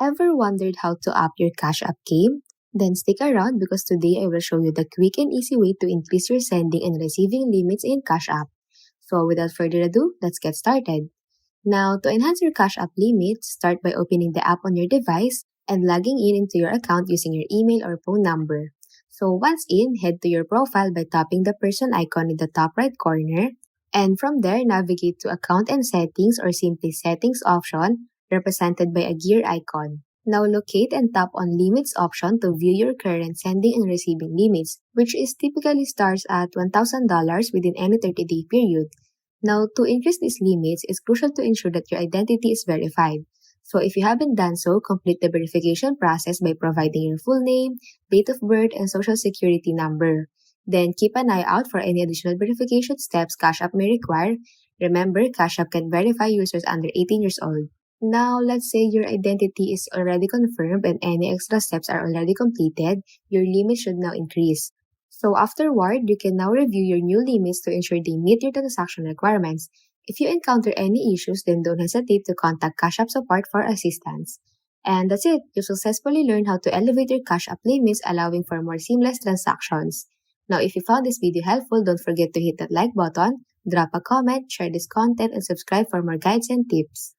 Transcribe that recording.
Ever wondered how to up your Cash App game? Then stick around because today I will show you the quick and easy way to increase your sending and receiving limits in Cash App. So without further ado, let's get started. Now, to enhance your Cash App limits, start by opening the app on your device and logging in into your account using your email or phone number. So once in, head to your profile by tapping the person icon in the top right corner, and from there, navigate to Account and Settings or simply Settings option represented by a gear icon. Now locate and tap on Limits option to view your current sending and receiving limits, which is typically starts at $1,000 within any 30-day period. Now, to increase these limits, it's crucial to ensure that your identity is verified. So if you haven't done so, complete the verification process by providing your full name, date of birth, and social security number. Then keep an eye out for any additional verification steps Cash App may require. Remember, Cash App can verify users under 18 years old. Now, let's say your identity is already confirmed and any extra steps are already completed, your limit should now increase. So afterward, you can now review your new limits to ensure they meet your transaction requirements. If you encounter any issues, then don't hesitate to contact Cash App support for assistance. And that's it. You successfully learned how to elevate your Cash App limits, allowing for more seamless transactions. Now, if you found this video helpful, don't forget to hit that like button, drop a comment, share this content, and subscribe for more guides and tips.